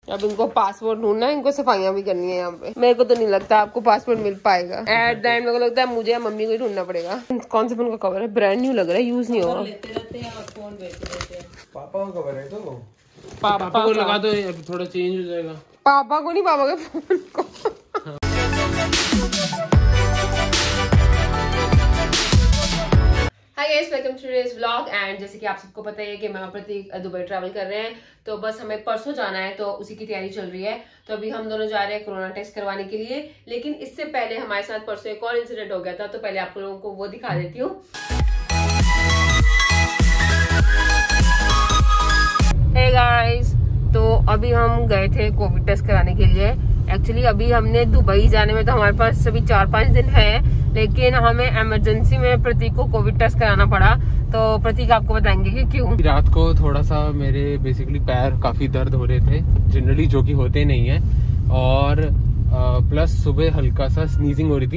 अब इनको पासपोर्ट ढूंढना है, इनको सफाइयां भी करनी है यहाँ पे। मेरे को तो नहीं लगता आपको पासपोर्ट मिल पाएगा एट द एंड। मेरे को लगता है मुझे या मम्मी को ही ढूंढना पड़ेगा। कौन से फोन का कवर है? ब्रांड न्यू लग रहा है, यूज नहीं होगा। पापा का कवर है तो पापा को लगा दो, थोड़ा चेंज हो जाएगा। पापा को नहीं, पापा के फोन को। Hi guys, welcome to today's vlog. And जैसे कि आप सबको पता है कि मैं और प्रतीक दुबई ट्रैवल कर रहे हैं, तो बस हमें परसों जाना है, तो उसी की तैयारी चल रही है। तो अभी हम दोनों जा रहे हैं कोरोना टेस्ट करवाने के लिए। लेकिन इससे पहले हमारे साथ परसों एक और इंसिडेंट हो गया था, तो पहले आप लोगों को वो दिखा देती हूँ। हे गाइस, तो अभी हम गए थे कोविड टेस्ट कराने के लिए। एक्चुअली अभी हमने दुबई जाने में तो हमारे पास अभी 4-5 दिन है, लेकिन हमें इमरजेंसी में प्रतीक को कोविड टेस्ट कराना पड़ा। तो प्रतीक आपको बताएंगे कि क्यों। रात को थोड़ा सा मेरे बेसिकली पैर काफी दर्द हो रहे थे जनरली, जो कि होते नहीं है, और प्लस सुबह हल्का सा स्नीजिंग हो रही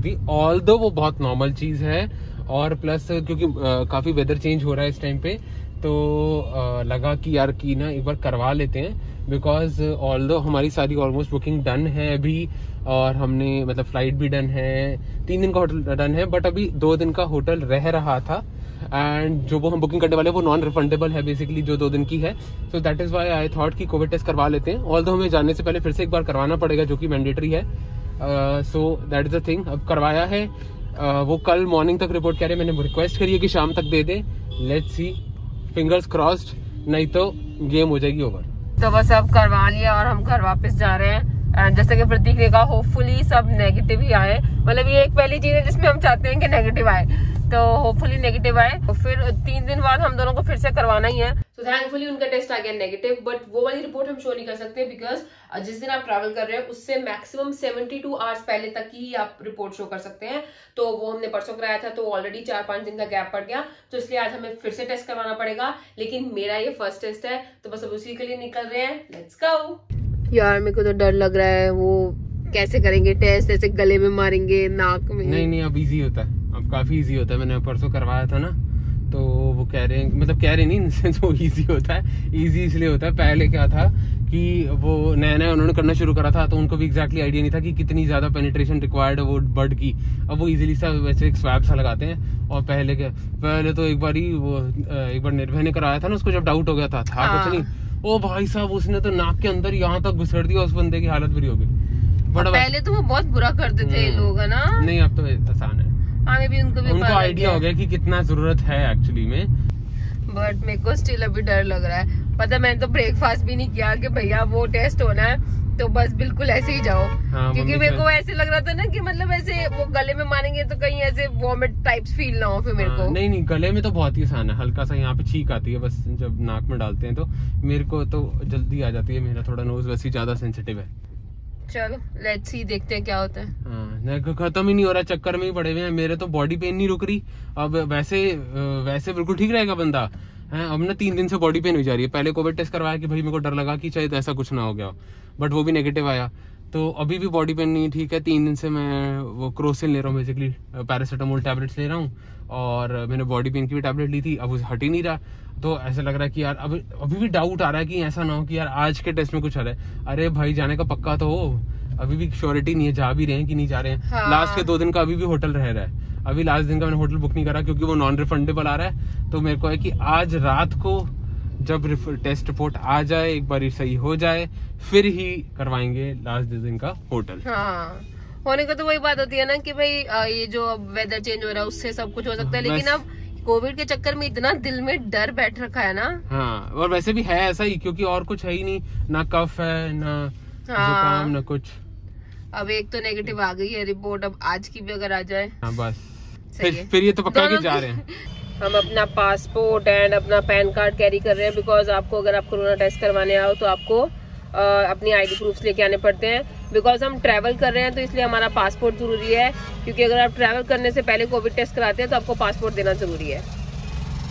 थी। ऑल्दो वो बहुत नॉर्मल चीज है, और प्लस क्योंकि काफी वेदर चेंज हो रहा है इस टाइम पे, तो लगा कि यार की ना एक बार करवा लेते हैं। बिकॉज ऑल्दो हमारी सारी ऑलमोस्ट बुकिंग डन है अभी, और हमने मतलब फ्लाइट भी डन है, 3 दिन का होटल डन है, बट अभी 2 दिन का होटल रह रहा था। एंड जो वो हम बुकिंग करने वाले वो नॉन रिफंडेबल है बेसिकली, जो 2 दिन की है। So that is why I thought कि कोविड टेस्ट करवा लेते हैं। ऑल्दो हमें जाने से पहले फिर से एक बार करवाना पड़ेगा, जो कि मैंडेटरी है। So that is the thing. अब करवाया है, वो कल मॉर्निंग तक रिपोर्ट कह रहे हैं। मैंने रिक्वेस्ट करी है कि शाम तक दे दे। लेट्स सी, फिंगर्स क्रॉस्ड, नहीं तो गेम हो जाएगी ओवर। तो बस अब करवा लिया और हम घर वापस जा रहे हैं। एंड जैसे कि प्रतीक ने कहा, होपफुली सब नेगेटिव ही आए। मतलब ये एक पहली चीज है जिसमें हम चाहते हैं कि नेगेटिव आए, तो होपफुली नेगेटिव आए। और फिर 3 दिन बाद हम दोनों को फिर से करवाना ही है। तो थैंकफुली उनका टेस्ट आ गया नेगेटिव, बट वो वाली रिपोर्ट हम शो नहीं कर सकते, बिकॉज जिस दिन आप ट्रैवल कर रहे हैं उससे मैक्सिमम 72 आवर्स पहले तक ही आप रिपोर्ट शो कर सकते हैं। तो वो हमने परसों कराया था, तो ऑलरेडी 4-5 दिन का गैप पड़ गया, तो इसलिए आज हमें फिर से टेस्ट करवाना पड़ेगा। लेकिन मेरा ये फर्स्ट टेस्ट है, तो बस अब उसी के लिए निकल रहे हैं। Let's go. यार मेरे को तो डर लग रहा है, वो कैसे करेंगे टेस्ट? ऐसे गले में मारेंगे, नाक में? नहीं, अब इजी होता है, अब काफी इजी होता है। मैंने परसों करवाया था ना, तो वो कह रहे हैं, मतलब कह रहे नहीं, वो इजी होता है। इजी इसलिए होता है, पहले क्या था कि वो नया उन्होंने करना शुरू करा था, तो उनको भी एग्जैक्टली आइडिया नहीं था कि कितनी ज्यादा पेनिट्रेशन रिक्वायर्ड है वो बर्ड की। अब वो इजीली सा वैसे एक स्वैब सा लगाते हैं। और पहले तो एक बार निर्भय ने कराया था ना, उसको जब डाउट हो गया था कुछ नहीं, ओ भाई साहब उसने तो नाक के अंदर यहाँ तक घुसेड़ दिया, उस बंदे की हालत बुरी हो गई। बट पहले तो वो बहुत बुरा करते थे लोग, है ना? नहीं, अब तो आसान है। हाँ, भी उनको आइडिया हो गया कि कितना जरूरत है एक्चुअली में। बट मेरे को स्टिल अभी डर लग रहा है। पता, मैंने तो ब्रेकफास्ट भी नहीं किया कि भैया वो टेस्ट होना है, तो बस बिल्कुल ऐसे ही जाओ। हाँ, क्योंकि मेरे को ऐसे लग रहा था ना कि मतलब ऐसे वो गले में मारेंगे तो कहीं ऐसे वॉमिट टाइप्स फील ना हो फिर मेरे को। नहीं, गले में तो बहुत ही आसान है, हल्का सा यहाँ पे छींक आती है बस, जब नाक में डालते हैं तो। मेरे को तो जल्दी आ जाती है, मेरा थोड़ा नोज वैसे ही ज्यादा सेंसिटिव है। चलो लेट्स सी, देखते हैं क्या होता है। हाँ, खत्म ही नहीं हो रहा, चक्कर में ही पड़े हुए हैं। मेरे तो बॉडी पेन नहीं रुक रही। अब वैसे बिल्कुल ठीक रहेगा बंदा है, अब ना 3 दिन से बॉडी पेन हो जा रही है। पहले कोविड टेस्ट करवाया कि भाई मेरे को डर लगा कि शायद ऐसा कुछ ना हो गया, बट वो भी नेगेटिव आया, तो अभी भी बॉडी पेन नहीं ठीक है। 3 दिन से मैं वो क्रोसिन ले रहा हूँ, बेसिकली पैरासीटामोल टैबलेट्स ले रहा हूँ, और मैंने बॉडी पेन की भी टैबलेट ली थी, अब वो हट ही नहीं रहा। तो ऐसा लग रहा है कि यार अभी भी डाउट आ रहा है कि ऐसा ना हो कि यार आज के टेस्ट में कुछ आ रहा है। अरे भाई जाने का पक्का तो हो, अभी भी श्योरिटी नहीं है जा भी रहे हैं कि नहीं जा रहे हैं। हाँ। लास्ट के 2 दिन का अभी भी होटल रह रहा है। अभी लास्ट दिन का मैंने होटल बुक नहीं करा क्योंकि वो नॉन रिफंडेबल आ रहा है। तो मेरे को है कि आज रात को जब टेस्ट रिपोर्ट आ जाए, एक बार सही हो जाए, फिर ही करवाएंगे लास्ट दिन का होटल। हाँ, होने का तो वही बात होती है ना कि भाई ये जो वेदर चेंज हो रहा है उससे सब कुछ हो सकता है, लेकिन अब कोविड के चक्कर में इतना दिल में डर बैठ रखा है ना। हाँ, और वैसे भी है ऐसा ही, क्योंकि और कुछ है ही नहीं, ना कफ है ना जुकाम ना कुछ। अब एक तो नेगेटिव आ गई है रिपोर्ट, अब आज की भी अगर आ जाए, हाँ बस फिर ये तो पक्का कि जा रहे हैं। हम अपना पासपोर्ट एंड अपना पैन कार्ड कैरी कर रहे हैं, बिकॉज आपको अगर आप कोरोना टेस्ट करवाने आओ तो आपको अपनी आईडी प्रूफ्स लेके आने पड़ते हैं। बिकॉज हम ट्रैवल कर रहे हैं तो इसलिए हमारा पासपोर्ट जरूरी है, क्योंकि अगर आप ट्रैवल करने से पहले कोविड टेस्ट कराते हैं तो आपको पासपोर्ट देना जरूरी है।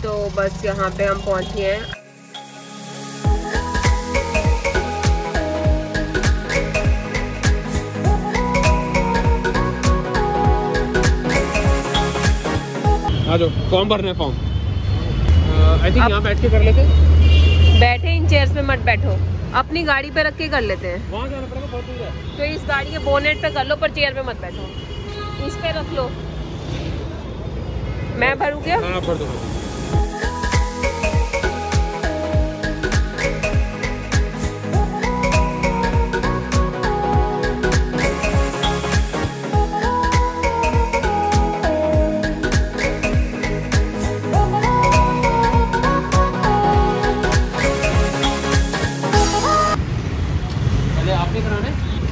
तो बस यहाँ पे हम पहुंचे हैं। आ जाओ, फॉर्म भरना है, फॉर्म। आई थिंक यहाँ बैठ के कर लेते। बैठे चेयर्स पे मत बैठो, अपनी गाड़ी पे रख के कर लेते हैं। वहाँ जाना पड़ेगा, बहुत दूर है। तो इस गाड़ी के बोनेट पे कर लो, पर चेयर पे मत बैठो, इस पे रख लो। मैं भरूँ क्या? हाँ, भर दो।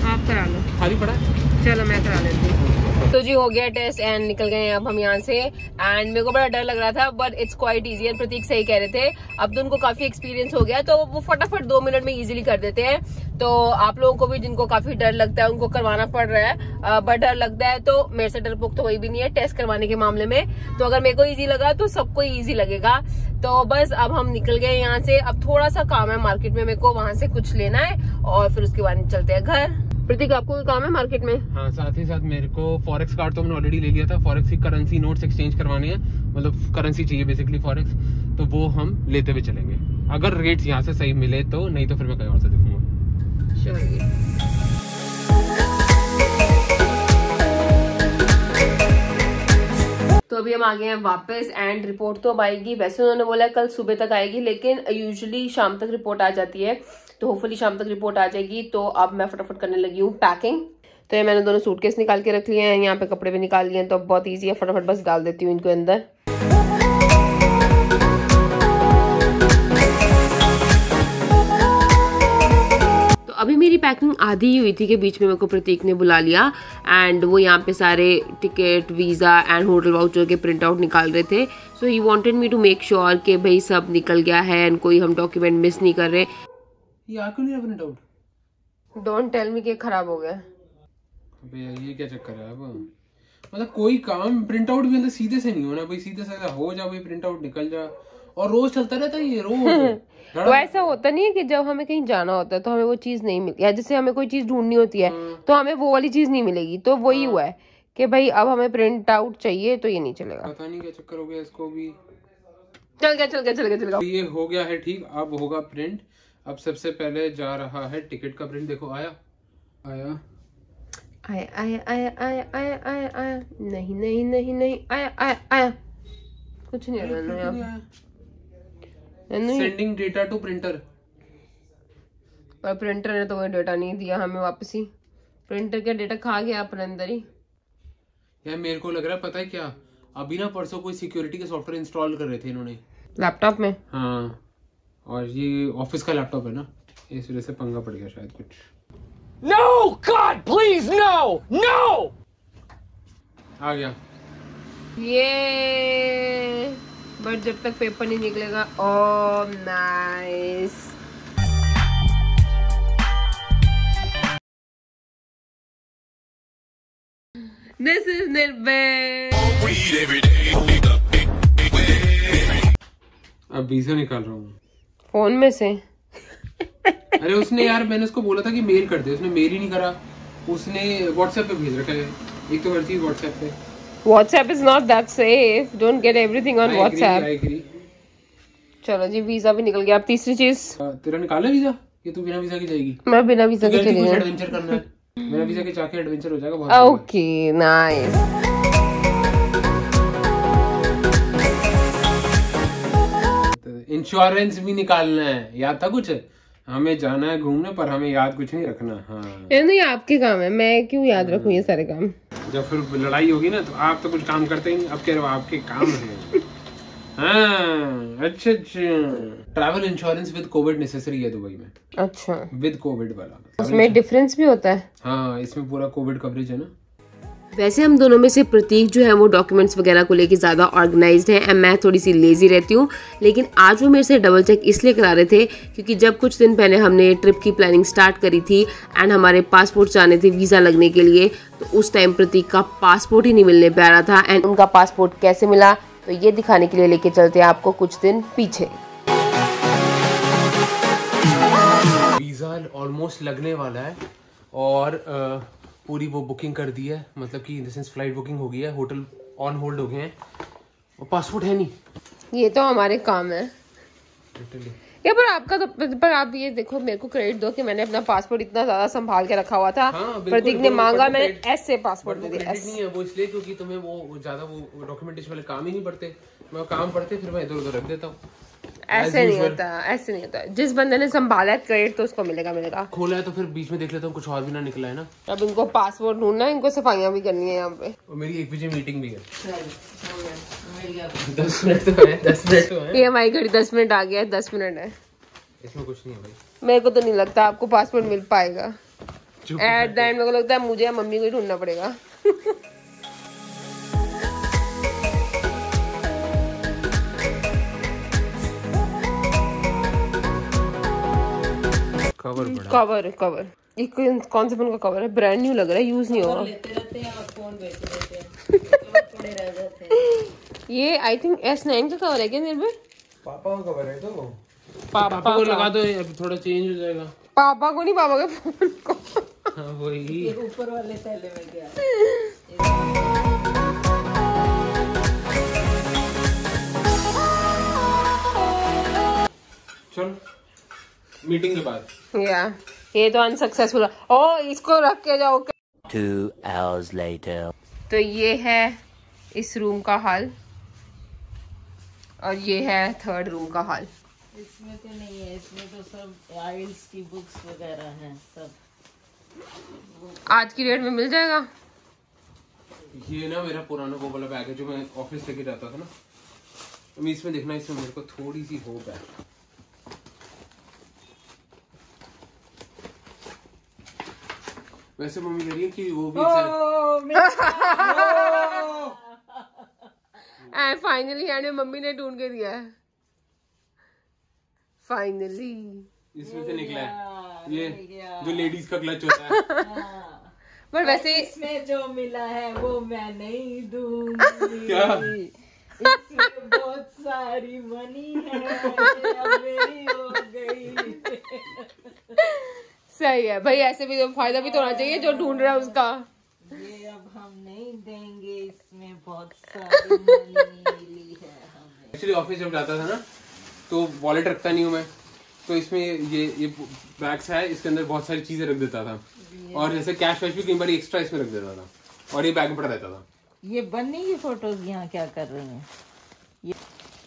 आप करा लो, खाली पड़ा है? चलो मैं करा लेती हूँ। तो जी हो गया टेस्ट एंड निकल गए हैं अब हम यहाँ से। एंड मेरे को बड़ा डर लग रहा था, but it's quite easy. And Prateek सही कह रहे थे, अब तो उनको काफी एक्सपीरियंस हो गया, तो वो फटाफट 2 मिनट में इजीली कर देते हैं। तो आप लोगों को भी जिनको काफी डर लगता है उनको करवाना पड़ रहा है, बट डर लगता है तो मेरे से डरपोक तो वही भी नहीं है टेस्ट करवाने के मामले में। तो अगर मेरे को इजी लगा तो सबको इजी लगेगा। तो बस अब हम निकल गए यहाँ से। अब थोड़ा सा काम है मार्केट में, मेरे को वहां से कुछ लेना है और फिर उसके बाद चलते हैं घर। प्रतीक आपको कोई काम है मार्केट में? हाँ, साथ ही साथ मेरे को फॉरेक्स कार्ड तो मैंने ऑलरेडी ले लिया था। फॉरेक्स की करेंसी नोट्स एक्सचेंज करवाने हैं, मतलब करेंसी चाहिए बेसिकली फॉरेक्स, तो वो हम लेते हुए चलेंगे। अगर रेट्स यहाँ से सही मिले तो, नहीं तो फिर मैं कहीं और से देखूंगा। तो अभी हम आ गए हैं वापस एंड रिपोर्ट तो अब आएगी। वैसे उन्होंने बोला कल सुबह तक आएगी, लेकिन यूजुअली शाम तक रिपोर्ट आ जाती है, तो होपफुली शाम तक रिपोर्ट आ जाएगी। तो अब मैं फटाफट करने लगी हूँ पैकिंग। तो ये मैंने दोनों सूटकेस निकाल के रख लिए हैं, यहाँ पे कपड़े भी निकाल लिए हैं, तो अब बहुत ईजी है, फटाफट बस डाल देती हूँ इनको अंदर। अभी मेरी पैकिंग आधी ही हुई थी कि बीच में मेरे को प्रतीक ने बुला लिया एंड वो यहाँ पे सारे ticket, visa and hotel voucher के प्रिंट आउट निकाल रहे थे। So he wanted me to make sure कि भाई सब निकल गया है एंड कोई हम डॉक्यूमेंट मिस नहीं कर रहे। ये आ क्यों नहीं print out? Don't tell me कि खराब हो गया। अबे ये क्या चक्कर है अब? मतलब कोई काम प्रिंट आउट भी अंदर सीधे से नहीं होना भाई, सीधे से हो जा भाई, प्रिंट आउट निकल जा, और रोज चलता रहता है ये रोज। तो ऐसा होता नहीं है कि जब हमें कहीं जाना होता है तो हमें वो चीज नहीं मिलती, या जैसे हमें कोई चीज ढूंढनी होती है तो हमें वो वाली चीज नहीं मिलेगी। तो वही हुआ है कि भाई अब हमें प्रिंट आउट चाहिए, तो ये नहीं चलेगा। पता नहीं क्या चक्कर हो गया इसको भी। चल गया। ये हो गया है ठीक, अब होगा प्रिंट। अब सबसे पहले जा रहा है टिकट का प्रिंट। देखो आया नहीं आया कुछ नहीं आया। सेंडिंग डेटा टू प्रिंटर, पर प्रिंटर ने तो कोई डेटा नहीं दिया हमें वापस ही। प्रिंटर का डेटा खा गया अपने अंदर ही। यार मेरे को लग रहा है पता है क्या, अभी ना परसों कोई सिक्योरिटी के सॉफ्टवेयर इंस्टॉल कर रहे थे इन्होंने लैपटॉप में। हाँ, और ये ऑफिस का लैपटॉप है ना, इस वजह से पंगा पड़ गया शायद कुछ। No, God, please, no! आ गया ये, बट जब तक पेपर नहीं निकलेगा। Oh nice. दिस इज निर्भय। अब वीजा निकाल रहा हूँ फोन में से। अरे उसने यार, मैंने उसको बोला था कि मेल कर दे, उसने मेल ही नहीं करा, उसने व्हाट्सएप पे भेज रखा है। एक तो हर चीज व्हाट्सएप पे। WhatsApp is not that safe. Don't get everything on WhatsApp. I agree. चलो जी, वीजा भी निकल गया। अब तीसरी चीज, तेरा निकाला वीजा? ये तू बिना वीजा की जाएगी? मैं बिना वीजा के चली जाऊंगी। एडवेंचर करना है, बिना वीजा के जाके एडवेंचर हो जाएगा बहुत। Okay nice. इंश्योरेंस भी निकालना है, याद था कुछ? हमें जाना है घूमने, पर हमें याद कुछ नहीं रखना। हाँ नहीं, आपके काम है, मैं क्यों याद रखूं ये सारे काम। जब फिर लड़ाई होगी ना तो आप तो कुछ काम करते ही नहीं, अब कह रहे हो आपके काम है। हाँ अच्छा। Travel insurance with Covid necessary है दुबई में। अच्छा, विद कोविड वाला। उसमें डिफरेंस भी होता है? हाँ, इसमें पूरा कोविड कवरेज है ना। वैसे हम दोनों में से प्रतीक जो है वो डॉक्यूमेंट्स वगैरह को लेके ज़्यादा ऑर्गेनाइज्ड है एंड मैं थोड़ी सी लेजी रहती हूँ, लेकिन आज वो मेरे से डबल चेक इसलिए करा रहे थे क्योंकि जब कुछ दिन पहले हमने ट्रिप की प्लानिंग स्टार्ट करी थी एंड हमारे पासपोर्ट जाने थे वीज़ा लगने के लिए, तो उस टाइम प्रतीक का पासपोर्ट ही नहीं मिलने पा रहा था। एंड उनका पासपोर्ट कैसे मिला, तो ये दिखाने के लिए लेके चलते हैं आपको कुछ दिन पीछे। वीज़ा ऑलमोस्ट लगने वाला है और पूरी वो बुकिंग कर दी है, मतलब कि in the sense flight booking हो गई है, होटल ऑन होल्ड हो गए हैं, और पासपोर्ट है नहीं। ये तो हमारे काम है। या पर आपका तो, पर आप ये देखो, मेरे को क्रेडिट दो कि मैंने अपना पासपोर्ट इतना ज्यादा संभाल के रखा हुआ था। हाँ, प्रतीक ने मांगा, मैंने ऐसे पासपोर्ट दे दिया। नहीं है वो इसलिए क्योंकि तुम्हें वो ज्यादा वो डॉक्यूमेंटेशन वाले काम ही नहीं पड़ते, मैं काम पड़ते फिर मैं इधर उधर रख देता हूँ। ऐसे नहीं होता, ऐसे नहीं होता। जिस बंदे ने संभाला है क्रेडिट तो उसको मिलेगा। खोला है तो फिर बीच में देख लेता हूँ कुछ और भी ना निकला है ना। अब इनको पासपोर्ट ढूंढना है, इनको सफाइयां भी करनी है यहाँ पे। और मेरी 1 बजे मीटिंग भी है। 10 मिनट तो है, 10 मिनट तो है। ये हमारी घड़ी 10 मिनट आ गया है, 10 मिनट है। इसमें कुछ नहीं है भाई। मेरे को तो नहीं लगता आपको पासपोर्ट मिल पाएगा। एट द एंड मेरे को लगता है मुझे या मम्मी को ही ढूंढना पड़ेगा। कवर एक कौन सा फोन का कवर है? ब्रांड न्यू लग रहा है, यूज नहीं होगा। लेते रहते हैं और फोन बेच देते हैं, थोड़े रह जाते हैं। ये आई थिंक S9 का कवर है क्या निर्भर? पापा का कवर है तो पापा को लगा दो, अब थोड़ा चेंज हो जाएगा। पापा को नहीं, पापा के फोन को। हाँ वही ऊपर वाले थैले में गया। चल मीटिंग के बाद ये तो अनसक्सेसफुल। ओ इसको रख के जाओ। 2 hours later. तो ये है इस रूम का हाल और ये है 3rd रूम का हाल। इसमें तो नहीं है, इसमें तो सब आइल्स की बुक्स वगैरह हैं सब। आज की डेट में मिल जाएगा। ये ना मेरा पुराना वो वाला बैग है जो मैं ऑफिस लेके जाता था ना, मैं इसमें देखना, इसमें मेरे को थोड़ी सी होप है। वैसे मम्मी कह रही है कि वो भी एंड फाइनली यानी मम्मी ने ढूंढ के दिया है। फाइनली इसमें से निकला है ये जो लेडीज का क्लच होता है। पर वैसे इसमें जो मिला है वो मैं नहीं दूंगी। क्या? इसमें बहुत सारी मनी है, अब मेरी हो गई। सही है भाई, ऐसे भी तो फायदा भी तो होना चाहिए जो ढूंढ रहा है उसका। ये अब हम नहीं देंगे, इसमें बहुत सारी मनी मिली है हमें। एक्चुअली ऑफिस जब जाता था ना तो वॉलेट रखता नहीं हूँ मैं, तो इसमें ये बैग्स है, इसके अंदर बहुत सारी चीजें रख देता था और जैसे कैश वैश भी कई बार एक्स्ट्रा इसमें रख देता था और ये बैग में पड़ा रहता था। ये बन्नी की फोटोज यहाँ क्या कर रही हैं?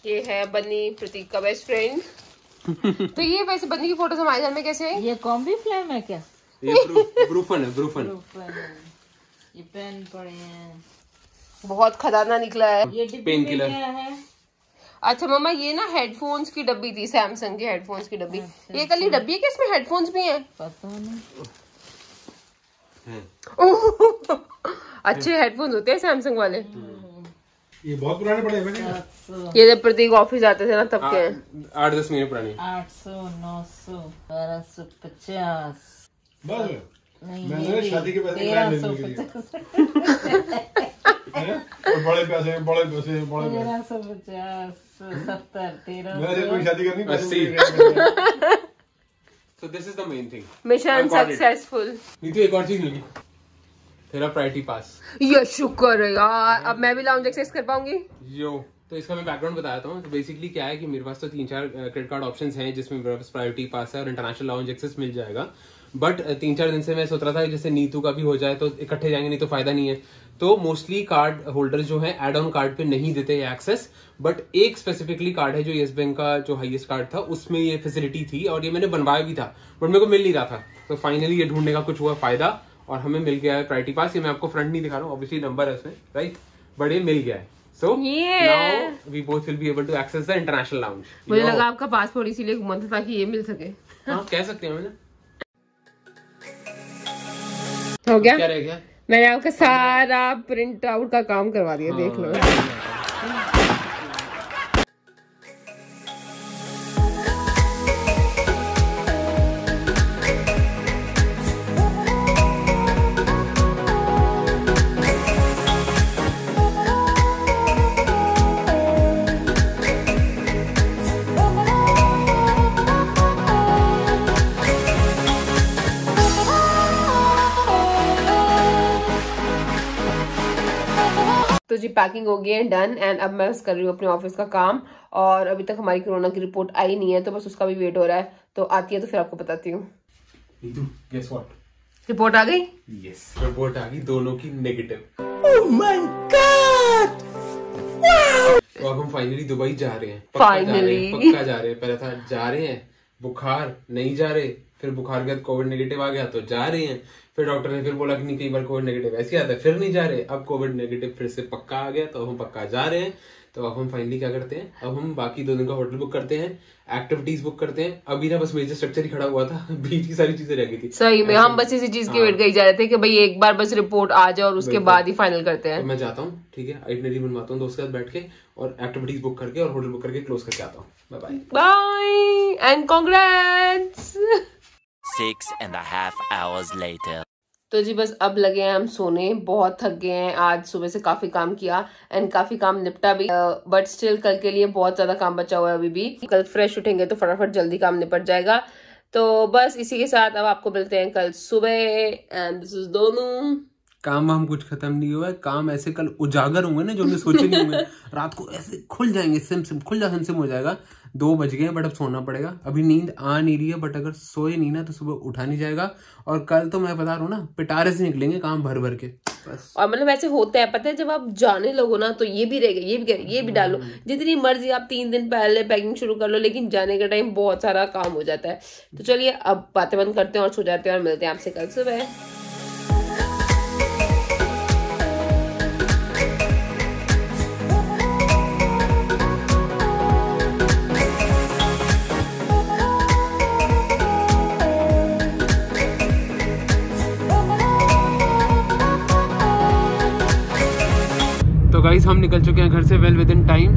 ये है बन्नी, प्रतीक का बेस्ट फ्रेंड। तो ये वैसे बन्नी की फोटोज हमारे घर में कैसे है? ये कॉम्बी फ्लेम है क्या? ये ब्रूफन है, ब्रूफन। ये पेन पड़े हैं, बहुत खतरनाक निकला है। ये डिब्बे पेन में किलर क्या है? अच्छा मम्मा, ये ना हेडफोन्स की डब्बी थी, सैमसंग की हेडफोन्स की डब्बी। ये कल डब्बी है कि इसमें हेडफोन्स भी हैं? पता नहीं। अच्छे हेडफोन्स होते हैं सैमसंग वाले। ये बहुत पुराने पड़े हैं। ये जब प्रतीक ऑफिस जाते थे ना तब के 8-10 महीने पुरानी। 800, 900, 1250। बस नहीं, मैंने शादी के पैसे 1350, बड़े पैसे बड़े पैसे बड़े पैसे 1350, 70, मैंने कोई 1300। शादी करनी 80। So this is the main thing. Mission successful. नहीं तो एक और चीज मिली, तेरा प्रायोरिटी पास। ये शुक्र है यार, अब मैं भी लाउंज एक्सेस कर पाऊंगी। यो तो इसका मैं बैकग्राउंड बताता हूँ। तो बेसिकली क्या है कि मेरे पास तो 3-4 क्रेडिट कार्ड ऑप्शंस हैं जिसमें मेरे पास प्रायोरिटी पास है और इंटरनेशनल लाउंज एक्सेस मिल जाएगा। बट 3-4 दिन से मैं सोच रहा था जैसे नीतू का भी हो जाए तो इकट्ठे जाएंगे, नहीं तो फायदा नहीं है। तो मोस्टली कार्ड होल्डर जो है एड ऑन कार्ड पे नहीं देते ये एक्सेस, बट एक स्पेसिफिकली कार्ड है जो येस बैंक का जो हाईएस्ट कार्ड था उसमें ये फैसिलिटी थी और ये मैंने बनवाया भी था बट मेरे को मिल नहीं रहा था। तो फाइनली ये ढूंढने का कुछ हुआ फायदा और हमें मिल गया है प्रायोरिटी पास। ये मैं आपको फ्रंट नहीं दिखा रहा हूँ, ऑब्वियसली नंबर है उसमें, राइट, बट ये मिल गया है। So now we both will be able to access the international lounge. मुझे लगा आपका पासपोर्ट इसीलिए घुमा था ताकि ये मिल सके। हाँ कह सकते हैं। मैंने हो गया, क्या रह गया? मैंने आपका सारा प्रिंट आउट का काम करवा दिया, देख लो। तो जी पैकिंग हो गई है, डन। एंड अब मैं कर रही हूँ अपने ऑफिस का काम और अभी तक हमारी कोरोना की रिपोर्ट आई नहीं है, तो बस उसका भी वेट हो रहा है। तो आती है तो फिर आपको बताती हूँ। गेस व्हाट, रिपोर्ट आ गई? यस, रिपोर्ट आ गई, दोनों की नेगेटिव। Oh my God! तो अब हम फाइनली दुबई जा रहे हैं। Finally. पक्का जा रहे हैं। पहले था जा रहे हैं, बुखार नहीं जा रहे, फिर बुखार के बाद कोविड नेगेटिव आ गया तो जा रहे हैं, फिर डॉक्टर ने फिर बोला कि नहीं, कई बार कोविड नेगेटिव ऐसे आता है, फिर नहीं जा रहे। अब कोविड नेगेटिव फिर से पक्का आ गया तो हम पक्का जा रहे हैं। तो अब हम फाइनली क्या करते हैं, अब हम बाकी 2 दिन का होटल बुक करते हैं, एक्टिविटीज बुक करते हैं। अभी ना बस मेजर स्ट्रक्चर ही खड़ा हुआ था, बीच की सारी चीजें रह गई थी। सही में हम बस इसी चीज की वेट करी जा रहे थे कि भाई एक बार बस रिपोर्ट आ जाए और उसके बाद ही फाइनल करते हैं। तो मैं जाता हूँ, ठीक है, आइटनरी बनवाता हूँ दोस्त के साथ बैठ के, और एक्टिविटीज बुक करके और होटल बुक करके क्लोज करके आता हूँ। Bye bye bye and congrats. 6.5 hours later. तो जी बस अब लगे हैं हम सोने, बहुत थक गए हैं, आज सुबह से काफी काम किया एंड काफी काम निपटा भी, बट स्टिल कल के लिए बहुत ज्यादा काम बचा हुआ है अभी भी। कल फ्रेश उठेंगे तो फटाफट जल्दी काम निपट जाएगा। तो बस इसी के साथ अब आपको मिलते हैं कल सुबह एंड दिस इज दोनों। काम हम कुछ खत्म नहीं हुआ है, काम ऐसे कल उजागर होंगे ना जो हमने सोचे नहीं होंगे, रात को ऐसे खुल जाएंगे, सिम हो जाएगा। 2 बज गए बट अब सोना पड़ेगा। अभी नींद आ नहीं रही है, बट अगर सोए नहीं ना तो सुबह उठा नहीं जाएगा। और कल तो मैं बता रहा हूँ ना, पिटारे से निकलेंगे काम भर भर के बस। और मतलब ऐसे होता है, पता है, जब आप जाने लगो ना तो ये भी रहेगा, ये भी करें, ये भी डालो, जितनी मर्जी आप 3 दिन पहले पैकिंग शुरू कर लो, लेकिन जाने के टाइम बहुत सारा काम हो जाता है। तो चलिए अब बातें बंद करते हैं और सो जाते हैं और मिलते हैं आपसे कल सुबह। तो गाइस हम निकल चुके हैं घर से well with in time.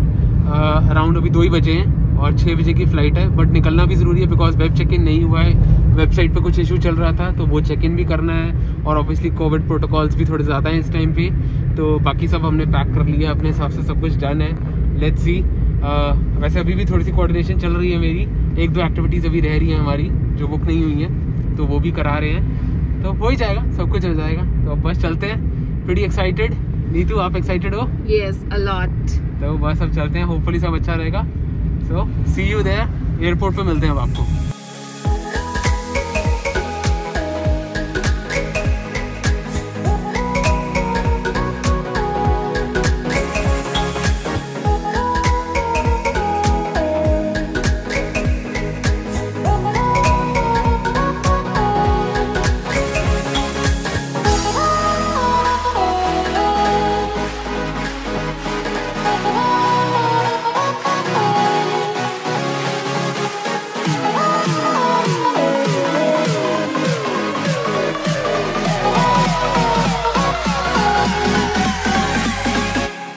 Around अभी 2 ही बजे हैं और 6 बजे की फ्लाइट है, बट निकलना भी जरूरी है बिकॉज वेब चेक इन नहीं हुआ है। वेबसाइट पे कुछ इशू चल रहा था तो वो चेक इन भी करना है, और ऑब्वियसली कोविड प्रोटोकॉल्स भी थोड़े ज़्यादा हैं इस टाइम पे। तो बाकी सब हमने पैक कर लिया, अपने हिसाब से सब कुछ डन है। Let's see. वैसे अभी भी थोड़ी सी कोऑर्डिनेशन चल रही है मेरी, 1-2 एक्टिविटीज़ अभी रह रही हैं हमारी जो बुक नहीं हुई हैं, तो वो भी करा रहे हैं। तो हो ही जाएगा, सब कुछ हो जाएगा। तो अब बस चलते हैं। Pretty excited. नीतू आप एक्साइटेड हो? Yes, a lot. तो बस अब चलते हैं, होपफुली सब अच्छा रहेगा। सो सी यू देयर, एयरपोर्ट पे मिलते हैं अब आपको।